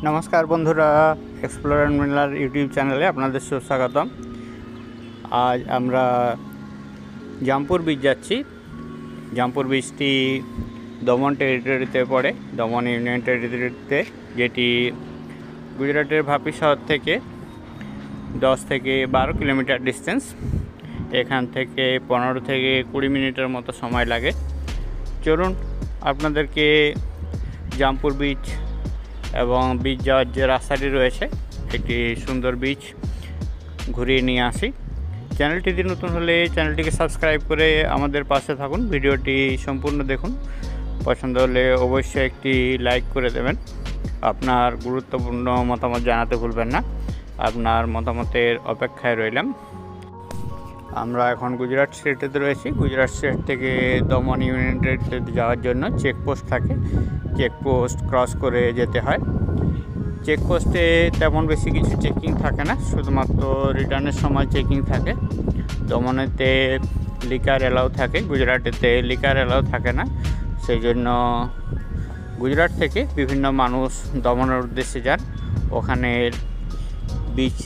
নমস্কার বন্ধুরা, explorer Miller YouTube চ্যানেলে আপনাদের সুস্বাগতম। আজ আমরা জামপুর বিচ যাচ্ছি। জামপুর বিচটি দমন টেরিটরিতে পড়ে, দমন ইউনিয়ন টেরিটরিতে, যেটি গুজরাটের ভাপি শহর থেকে 10 থেকে 12 কিলোমিটার ডিস্টেন্স। এখান থেকে 15 থেকে 20 মিনিটের মতো সময় লাগে। চলুন আপনাদেরকে জামপুর বিচ এবং বিচ যাওয়ার যে রাস্তাটি রয়েছে, একটি সুন্দর বিচ ঘুরিয়ে নিয়ে আসি। চ্যানেলটিতে নতুন হলে চ্যানেলটিকে সাবস্ক্রাইব করে আমাদের পাশে থাকুন, ভিডিওটি সম্পূর্ণ দেখুন। পছন্দ হলে অবশ্যই একটি লাইক করে দেবেন। আপনার গুরুত্বপূর্ণ মতামত জানাতে ভুলবেন না। আপনার মতামতের অপেক্ষায় রইলাম। আমরা এখন গুজরাট স্টেটে রয়েছি। গুজরাট স্টেট থেকে দমন ইউনিয়ন টেরিটরিতে যাওয়ার জন্য চেকপোস্ট থাকে, চেকপোস্ট ক্রস করে যেতে হয়। চেকপোস্টে তেমন বেশি কিছু চেকিং থাকে না, শুধুমাত্র রিটার্নের সময় চেকিং থাকে। দমনেতে লিকার অ্যালাউ থাকে, গুজরাটেতে লিকার অ্যালাউ থাকে না। সেই জন্য গুজরাট থেকে বিভিন্ন মানুষ দমনের উদ্দেশ্যে যান। ওখানের বিচ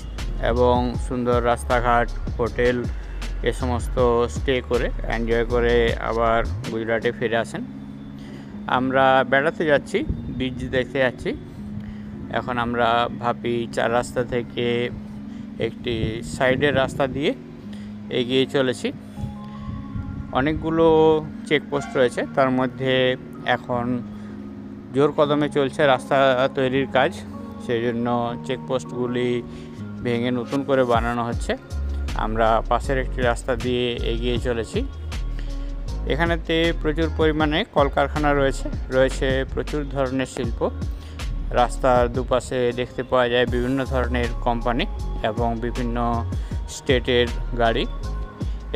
এবং সুন্দর রাস্তাঘাট, হোটেল এ সমস্ত স্টে করে এনজয় করে আবার গুজরাটে ফিরে আসেন। আমরা বেড়াতে যাচ্ছি, বিচ দেখতে যাচ্ছি। এখন আমরা ভাপি 4 রাস্তা থেকে একটি সাইডের রাস্তা দিয়ে এগিয়ে চলেছি। অনেকগুলো চেকপোস্ট রয়েছে, তার মধ্যে এখন জোর কদমে চলছে রাস্তা তৈরির কাজ। সেই জন্য চেকপোস্টগুলি ভেঙে নতুন করে বানানো হচ্ছে। আমরা পাশের একটি রাস্তা দিয়ে এগিয়ে চলেছি। এখানেতে প্রচুর পরিমাণে কলকারখানা রয়েছে প্রচুর ধরনের শিল্প। রাস্তার দুপাশে দেখতে পাওয়া যায় বিভিন্ন ধরনের কোম্পানি এবং বিভিন্ন স্টেটের গাড়ি।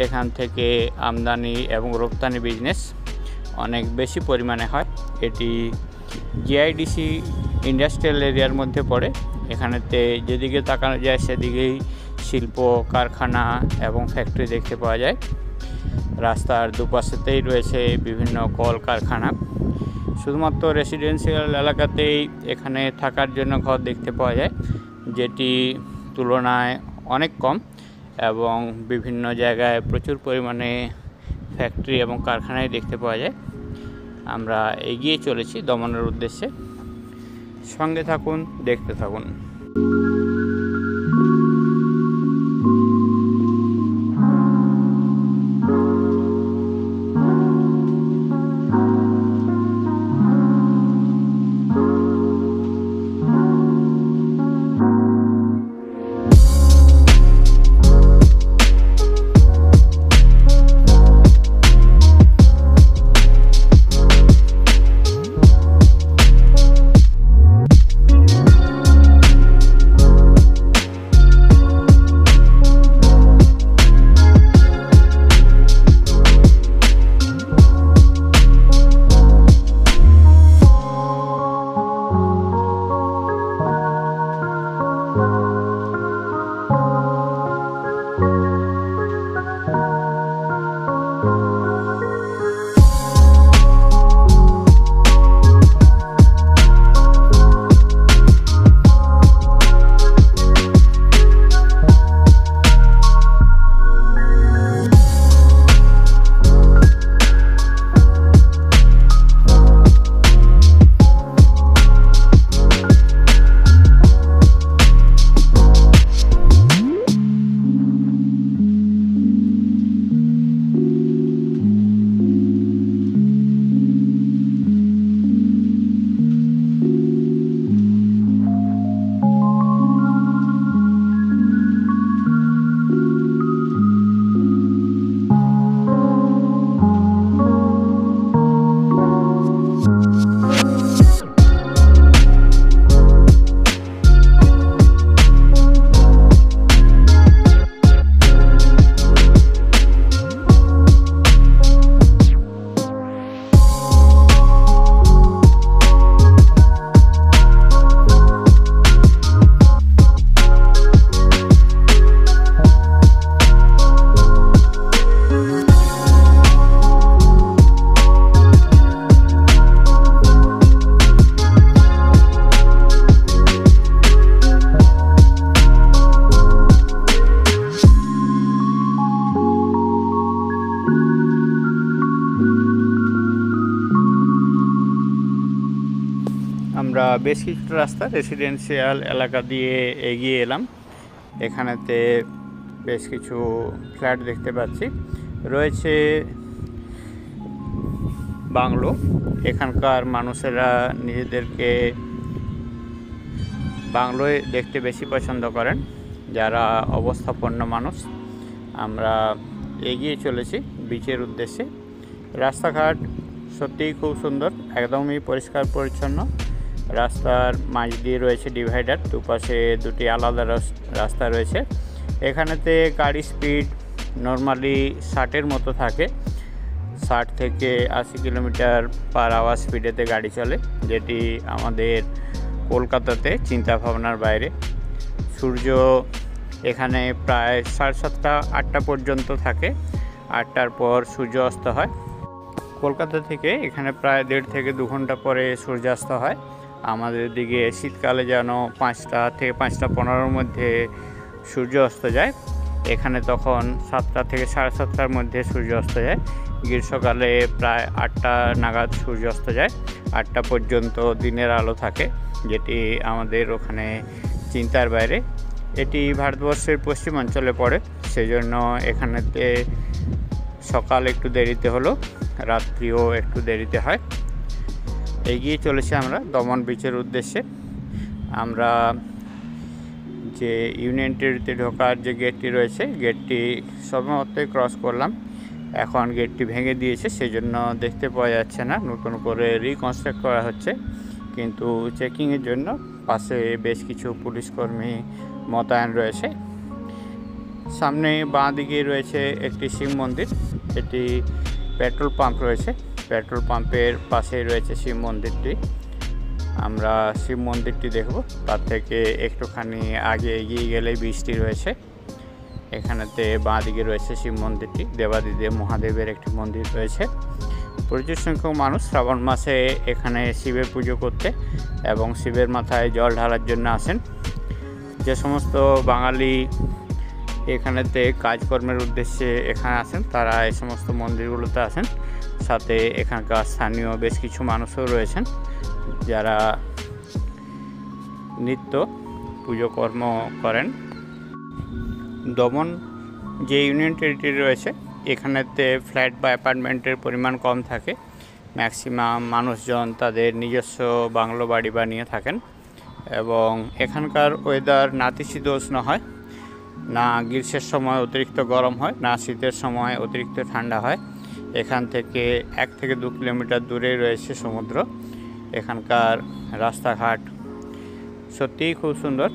এখান থেকে আমদানি এবং রপ্তানি বিজনেস অনেক বেশি পরিমাণে হয়। এটি জিআইডিসি ইন্ডাস্ট্রিয়াল এরিয়ার মধ্যে পড়ে। এখানেতে যেদিকে তাকানো যায় সেদিকেই শিল্প, কারখানা এবং ফ্যাক্টরি দেখতে পাওয়া যায়। রাস্তার দুপাশেতেই রয়েছে বিভিন্ন কলকারখানা। শুধুমাত্র রেসিডেন্সিয়াল এলাকাতেই এখানে থাকার জন্য ঘর দেখতে পাওয়া যায়, যেটি তুলনায় অনেক কম, এবং বিভিন্ন জায়গায় প্রচুর পরিমাণে ফ্যাক্টরি এবং কারখানায় দেখতে পাওয়া যায়। আমরা এগিয়ে চলেছি দমনের উদ্দেশ্যে। সঙ্গে থাকুন, দেখতে থাকুন। বেশ কিছুটা রাস্তা রেসিডেন্সিয়াল এলাকা দিয়ে এগিয়ে এলাম। এখানেতে বেশ কিছু ফ্ল্যাট দেখতে পাচ্ছি, রয়েছে বাংলো। এখানকার মানুষেরা নিজেদেরকে বাংলোয় দেখতে বেশি পছন্দ করেন, যারা অবস্থাপন্ন মানুষ। আমরা এগিয়ে চলেছি বিচের উদ্দেশ্যে। রাস্তাঘাট সত্যিই খুব সুন্দর, একদমই পরিষ্কার পরিচ্ছন্ন। রাস্তার মাঝ দিয়ে রয়েছে ডিভাইডার, দুপাশে দুটি আলাদা রাস্তা রয়েছে। এখানেতে গাড়ি স্পিড নর্মালি 60-এর মতো থাকে, 60 থেকে 80 কিলোমিটার পার আওয়ার স্পিডেতে গাড়ি চলে, যেটি আমাদের কলকাতাতে চিন্তা ভাবনার বাইরে। সূর্য এখানে প্রায় 7:30 8টা পর্যন্ত থাকে, 8টার পর সূর্য অস্ত হয়। কলকাতা থেকে এখানে প্রায় 1.5 থেকে 2 ঘন্টা পরে সূর্যাস্ত হয়। আমাদের দিকে শীতকালে যেন 5টা থেকে 5:15-র মধ্যে সূর্য অস্ত যায়, এখানে তখন 7টা থেকে 7:30টার মধ্যে সূর্য অস্ত যায়। গ্রীষ্মকালে প্রায় 8টা নাগাদ সূর্য অস্ত যায়, 8টা পর্যন্ত দিনের আলো থাকে, যেটি আমাদের ওখানে চিন্তার বাইরে। এটি ভারতবর্ষের পশ্চিমাঞ্চলে পড়ে, সেজন্য এখানেতে সকাল একটু দেরিতে হলো, রাত্রিও একটু দেরিতে হয়। এগিয়ে চলেছি আমরা দমন বিচের উদ্দেশ্যে। আমরা যে ইউনিয়ন টেরিটরিতে ঢোকার যে গেটটি রয়েছে, গেটটি সবেমাত্রই ক্রস করলাম। এখন গেটটি ভেঙে দিয়েছে, সেজন্য দেখতে পাওয়া যাচ্ছে না, নতুন করে রিকনস্ট্রাক্ট করা হচ্ছে। কিন্তু চেকিংয়ের জন্য পাশে বেশ কিছু পুলিশ কর্মী মোতায়েন রয়েছে। সামনে বাঁ দিকে রয়েছে একটি শিব মন্দির, এটি পেট্রোল পাম্প রয়েছে, পেট্রোল পাম্পের পাশেই রয়েছে শিব মন্দিরটি। আমরা শিব মন্দিরটি দেখব, তার থেকে একটুখানি আগে এগিয়ে গেলেই বীজটি রয়েছে। এখানেতে বাঁ দিকে রয়েছে শিব মন্দিরটি, দেবাদিদেব মহাদেবের একটি মন্দির রয়েছে। প্রচুর সংখ্যক মানুষ শ্রাবণ মাসে এখানে শিবের পুজো করতে এবং শিবের মাথায় জল ঢালার জন্য আসেন। যে সমস্ত বাঙালি এখানেতে কাজকর্মের উদ্দেশ্যে এখানে আসেন, তারা এই সমস্ত মন্দিরগুলোতে আসেন। সাথে এখানকার স্থানীয় বেশ কিছু মানুষও রয়েছেন, যারা নিত্য পুজো কর্ম করেন। দমন যে ইউনিয়ন টেরিটরি রয়েছে, এখানেতে ফ্ল্যাট বা অ্যাপার্টমেন্টের পরিমাণ কম থাকে। ম্যাক্সিমাম মানুষজন তাদের নিজস্ব বাংলো বাড়ি বানিয়ে থাকেন এবং এখানকার ওয়েদার নাতিশীতোষ্ণ হয়, না গ্রীষ্মের সময় অতিরিক্ত গরম হয়, না শীতের সময় অতিরিক্ত ঠান্ডা হয়। এখান থেকে 1 থেকে 2 কিলোমিটার দূরে রয়েছে সমুদ্র। এখানকার রাস্তাঘাট সত্যিই খুব সুন্দর।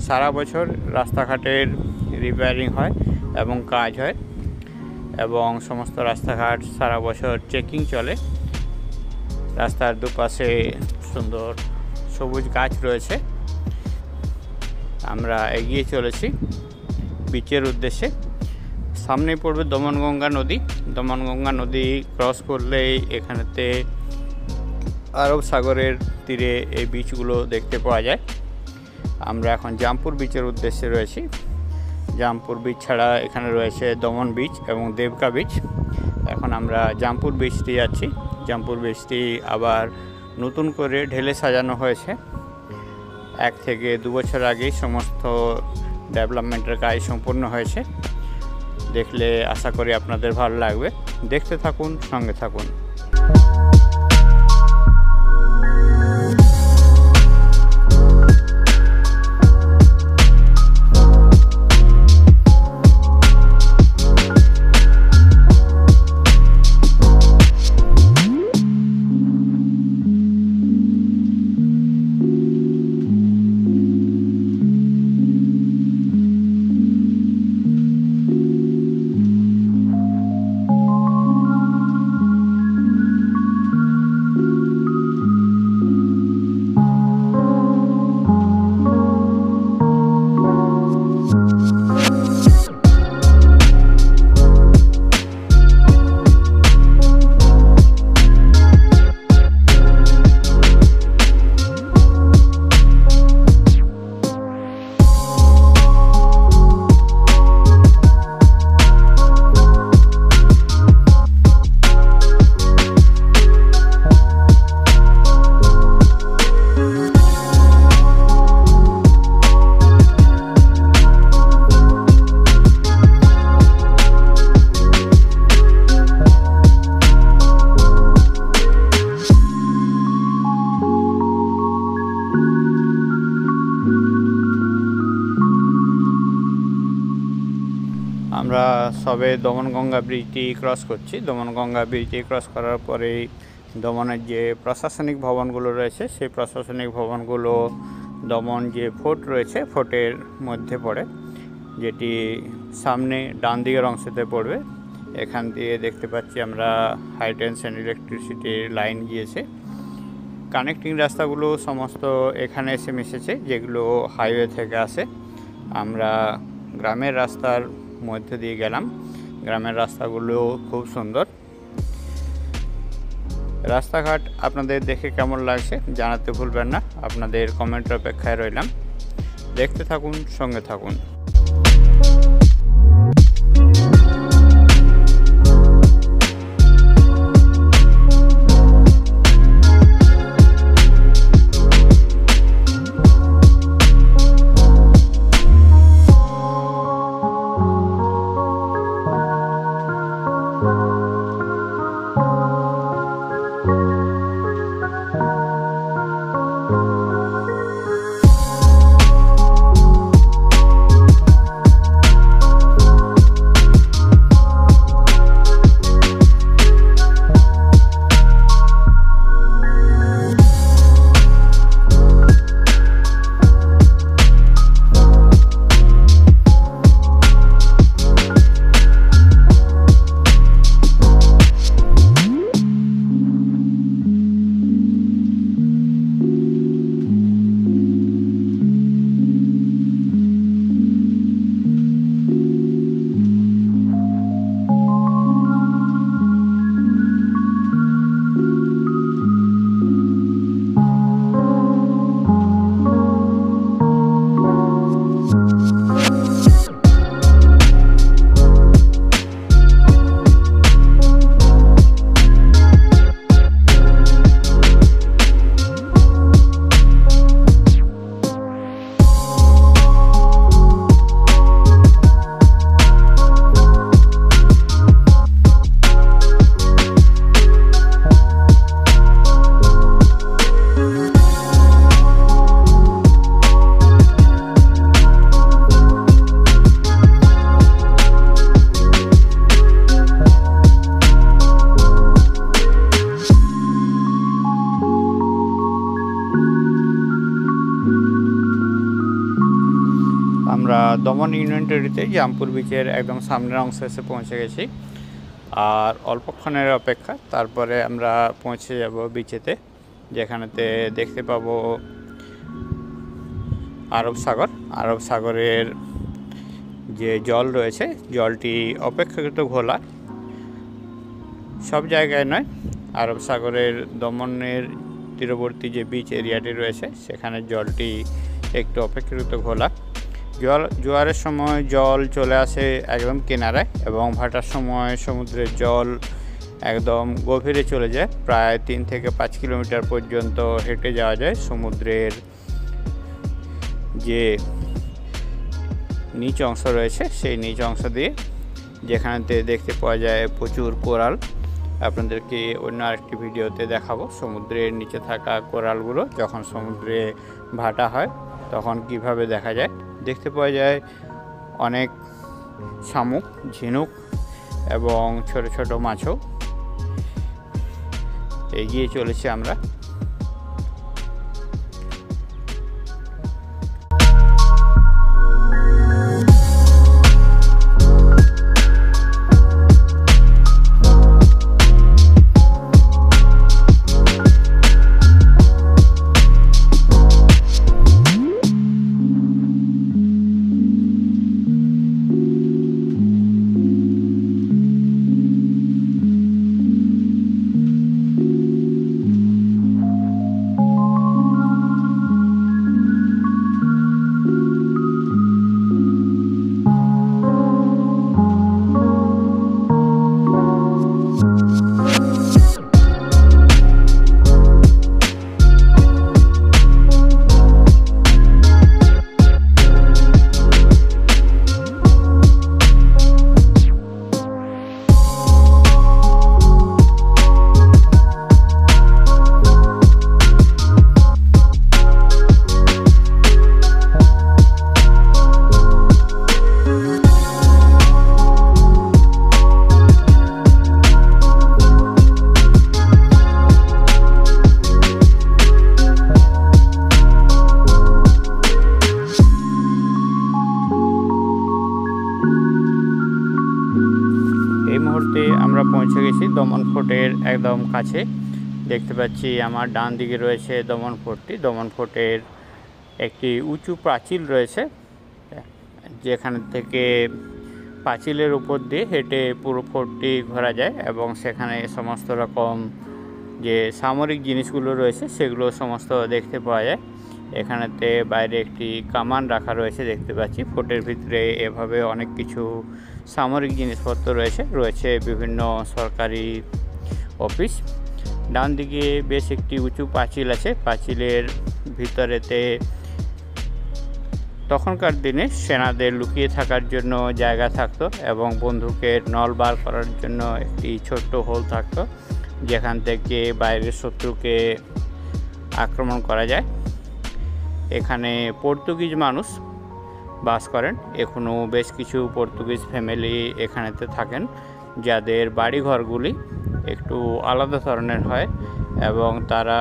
সারা বছর রাস্তাঘাটের রিপেয়ারিং হয় এবং কাজ হয়, এবং সমস্ত রাস্তাঘাট সারা বছর চেকিং চলে। রাস্তার দুপাশে সুন্দর সবুজ গাছ রয়েছে। আমরা এগিয়ে চলেছি বিচের উদ্দেশ্যে। সামনেই পড়বে দমনগঙ্গা নদী। দমনগঙ্গা নদী ক্রস করলেই এখানেতে আরব সাগরের তীরে এই বিচগুলো দেখতে পাওয়া যায়। আমরা এখন জামপুর বিচের উদ্দেশ্যে রয়েছি। জামপুর বিচ ছাড়া এখানে রয়েছে দমন বিচ এবং দেবকা বিচ। এখন আমরা জামপুর বিচটি যাচ্ছি। জামপুর বিচটি আবার নতুন করে ঢেলে সাজানো হয়েছে। 1 থেকে 2 বছর আগেই সমস্ত ডেভেলপমেন্টের কাজ সম্পূর্ণ হয়েছে। দেখলে আশা করি আপনাদের ভালো লাগবে। দেখতে থাকুন, সঙ্গে থাকুন। আমরা সবে দমনগঙ্গা ব্রিজটি ক্রস করছি। দমনগঙ্গা ব্রিজটি ক্রস করার পরেই দমনের যে প্রশাসনিক ভবনগুলো রয়েছে সেই প্রশাসনিক ভবনগুলো দমন যে ফোর্ট রয়েছে ফোর্টের মধ্যে পড়ে, যেটি সামনে ডান দিকের অংশতে পড়বে। এখান দিয়ে দেখতে পাচ্ছি আমরা হাই টেনশন ইলেকট্রিসিটির লাইন গিয়েছে। কানেক্টিং রাস্তাগুলো সমস্ত এখানে এসে মিশেছে, যেগুলো হাইওয়ে থেকে আসে। আমরা গ্রামের রাস্তার মধ্যে দিয়ে গেলাম। গ্রামের রাস্তাগুলো খুব সুন্দর। রাস্তাঘাট আপনাদের দেখে কেমন লাগছে জানাতে ভুলবেন না। আপনাদের কমেন্টের অপেক্ষায় রইলাম। দেখতে থাকুন, সঙ্গে থাকুন। আমরা দমন ইউনিয়ন টেরিতে জামপুর বিচের একদম সামনের অংশে এসে পৌঁছে গেছি। আর অল্পক্ষণের অপেক্ষা, তারপরে আমরা পৌঁছে যাব বিচেতে, যেখানেতে দেখতে পাবো আরব সাগর। আরব সাগরের যে জল রয়েছে, জলটি অপেক্ষাকৃত ঘোলা, সব জায়গায় নয়। আরব সাগরের দমনের তীরবর্তী যে বিচ এরিয়াটি রয়েছে সেখানে জলটি একটু অপেক্ষাকৃত ঘোলা। জোয়ারের সময় জল চলে আসে একদম কিনারায়, এবং ভাটার সময় সমুদ্রের জল একদম গভীরে চলে যায়। প্রায় 3 থেকে 5 কিলোমিটার পর্যন্ত হেঁটে যাওয়া যায় সমুদ্রের যে নিচ অংশ রয়েছে সেই নিচ অংশ দিয়ে, যেখানেতে দেখতে পাওয়া যায় প্রচুর কোরাল। আপনাদেরকে অন্য আরেকটি ভিডিওতে দেখাবো সমুদ্রের নিচে থাকা কোরালগুলো যখন সমুদ্রে ভাটা হয় তখন কিভাবে দেখা যায়। দেখতে পাওয়া যায় অনেক শামুক, ঝিনুক এবং ছোট ছোট মাছও। এগিয়ে চলেছি আমরা। দমন ফোর্টের একদম কাছে। দেখতে পাচ্ছি আমার ডান দিকে রয়েছে দমন ফোর্টটি। দমন ফোর্টের একটি উঁচু প্রাচীর রয়েছে, যেখান থেকে পাঁচিলের উপর দিয়ে হেঁটে পুরো ফোর্টটি ঘোরা যায় এবং সেখানে সমস্ত রকম যে সামরিক জিনিসগুলো রয়েছে সেগুলো সমস্ত দেখতে পাওয়া যায়। এখানেতে বাইরে একটি কামান রাখা রয়েছে দেখতে পাচ্ছি। ফোর্টের ভিতরে এভাবে অনেক কিছু সামরিক জিনিসপত্র রয়েছে বিভিন্ন সরকারি অফিস। ডান দিকে বেশ একটি উঁচু পাঁচিল আছে। পাঁচিলের ভিতরেতে তখনকার দিনে সেনাদের লুকিয়ে থাকার জন্য জায়গা থাকতো এবং বন্দুকের নল বার করার জন্য একটি ছোট্ট হোল থাকতো, যেখান থেকে বাইরের শত্রুকে আক্রমণ করা যায়। এখানে পর্তুগিজ মানুষ বাস করেন। এখনও বেশ কিছু পর্তুগিজ ফ্যামিলি এখানেতে থাকেন, যাদের বাড়িঘরগুলি একটু আলাদা ধরনের হয় এবং তারা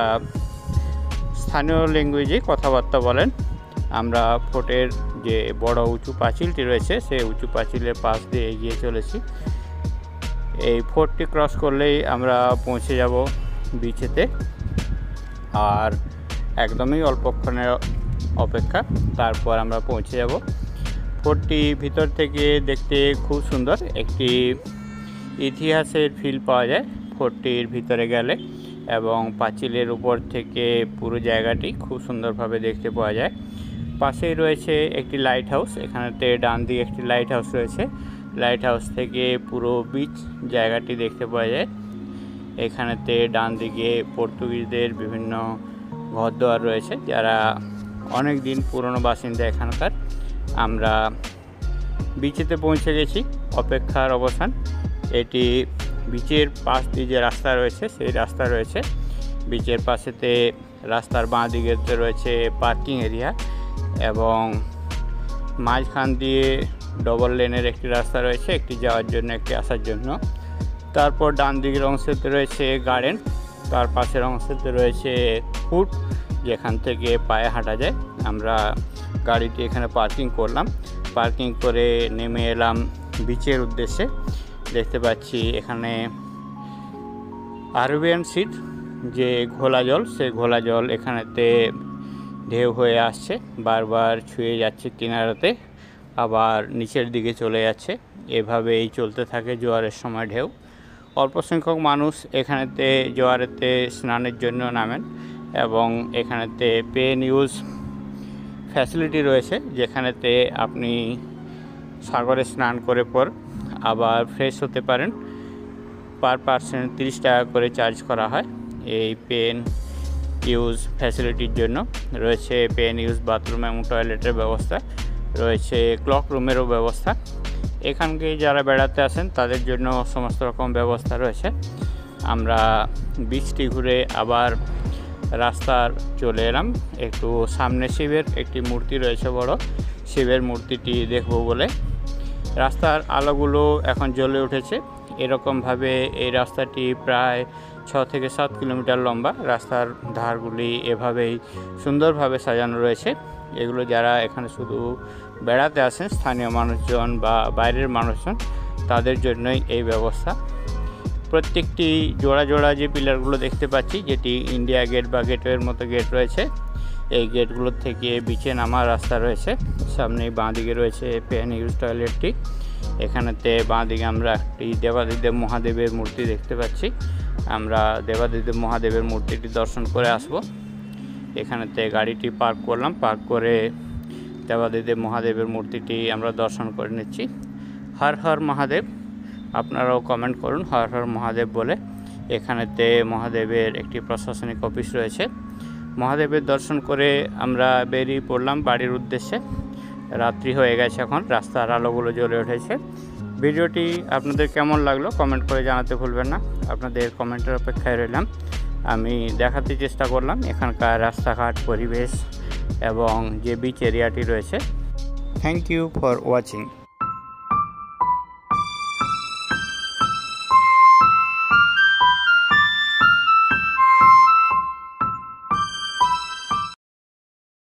স্থানীয় ল্যাঙ্গুয়েজে কথাবার্তা বলেন। আমরা ফোর্টের যে বড় উঁচু পাঁচিলটি রয়েছে সেই উঁচু পাঁচিলের পাশ দিয়ে এগিয়ে চলেছি। এই ফোর্টটি ক্রস করলেই আমরা পৌঁছে যাব বিচেতে, আর একদমই অল্পক্ষণের অপেক্ষা, তারপর আমরা পৌঁছে যাব। ফোর্টটি ভিতর থেকে দেখতে খুব সুন্দর, একটি ইতিহাসের ফিল পাওয়া যায় ফোর্টটির ভিতরে গেলে, এবং পাঁচিলের উপর থেকে পুরো জায়গাটি খুব সুন্দরভাবে দেখতে পাওয়া যায়। পাশেই রয়েছে একটি লাইট হাউস। এখানেতে ডান দিকে একটি লাইট হাউস রয়েছে। লাইট হাউস থেকে পুরো বিচ জায়গাটি দেখতে পাওয়া যায়। এখানেতে ডান দিকে পর্তুগিজদের বিভিন্ন ঘরদোয়ার রয়েছে, যারা অনেক দিন পুরনো বাসিন্দা এখানকার। আমরা বিচেতে পৌঁছে গেছি, অপেক্ষার অবসান। এটি বিচের পাশ দিয়ে যে রাস্তা রয়েছে সেই রাস্তা রয়েছে। বিচের পাশেতে রাস্তার বাঁ দিকেতে রয়েছে পার্কিং এরিয়া এবং মাঝখান দিয়ে ডবল লেনের একটি রাস্তা রয়েছে, একটি যাওয়ার জন্য একটি আসার জন্য। তারপর ডান দিকের অংশতে রয়েছে গার্ডেন, তার পাশের অংশতে রয়েছে ফুট, যেখান থেকে পায়ে হাঁটা যায়। আমরা গাড়িটি এখানে পার্কিং করলাম, পার্কিং করে নেমে এলাম বিচের উদ্দেশ্যে। দেখতে পাচ্ছি এখানে আরবিয়ান সিট যে ঘোলা জল, সেই ঘোলা জল এখানেতে ঢেউ হয়ে আসছে, বারবার ছুঁয়ে যাচ্ছে কিনারাতে, আবার নিচের দিকে চলে যাচ্ছে। এভাবেই চলতে থাকে জোয়ারের সময় ঢেউ। অল্প সংখ্যক মানুষ এখানেতে জোয়ারেতে স্নানের জন্য নামেন এবং এখানেতে পে অ্যান্ড ইউজ ফ্যাসিলিটি রয়েছে, যেখানেতে আপনি সাগরে স্নান করে পর আবার ফ্রেশ হতে পারেন। পার পার্সন 30 টাকা করে চার্জ করা হয় এই পে অ্যান্ড ইউজ ফ্যাসিলিটির জন্য। রয়েছে পে অ্যান্ড ইউজ বাথরুম এবং টয়লেটের ব্যবস্থা, রয়েছে ক্লক রুমেরও ব্যবস্থা। এখানকে যারা বেড়াতে আসেন তাদের জন্য সমস্ত রকম ব্যবস্থা রয়েছে। আমরা বিচটি ঘুরে আবার রাস্তার চলে এলাম। একটু সামনে শিবের একটি মূর্তি রয়েছে, বড় শিবের মূর্তিটি দেখব বলে। রাস্তার আলোগুলো এখন জ্বলে উঠেছে। এরকমভাবে এই রাস্তাটি প্রায় 6 থেকে 7 কিলোমিটার লম্বা। রাস্তার ধারগুলি এভাবেই সুন্দরভাবে সাজানো রয়েছে। এগুলো যারা এখানে শুধু বেড়াতে আসেন, স্থানীয় মানুষজন বা বাইরের মানুষজন, তাদের জন্যই এই ব্যবস্থা। প্রত্যেকটি জোড়া জোড়া যে পিলারগুলো দেখতে পাচ্ছি, যেটি ইন্ডিয়া গেট বা গেটওয়ের মতো গেট রয়েছে, এই গেটগুলোর থেকে বিচে নামার রাস্তা রয়েছে। সামনে বাঁ দিকে রয়েছে পে অ্যান্ড ইউজ টয়লেটটি। এখানেতে বাঁ দিকে আমরা একটি দেবাদিদেব মহাদেবের মূর্তি দেখতে পাচ্ছি। আমরা দেবাদিদেব মহাদেবের মূর্তিটি দর্শন করে আসব। এখানেতে গাড়িটি পার্ক করলাম, পার্ক করে দেবাদিদেব মহাদেবের মূর্তিটি আমরা দর্শন করে নিচ্ছি। হর হর মহাদেব, আপনারাও কমেন্ট করুন হর হর মহাদেব বলে। এখানেতে মহাদেবের একটি প্রশাসনিক অফিস রয়েছে। মহাদেবের দর্শন করে আমরা বেরিয়ে পড়লাম বাড়ির উদ্দেশ্যে। রাত্রি হয়ে গেছে, এখন রাস্তার আলোগুলো জ্বলে উঠেছে। ভিডিওটি আপনাদের কেমন লাগলো কমেন্ট করে জানাতে ভুলবেন না। আপনাদের কমেন্টের অপেক্ষায় রইলাম। আমি দেখাতে চেষ্টা করলাম এখানকার রাস্তাঘাট, পরিবেশ এবং যে বিচ এরিয়াটি রয়েছে। Thank you for watching.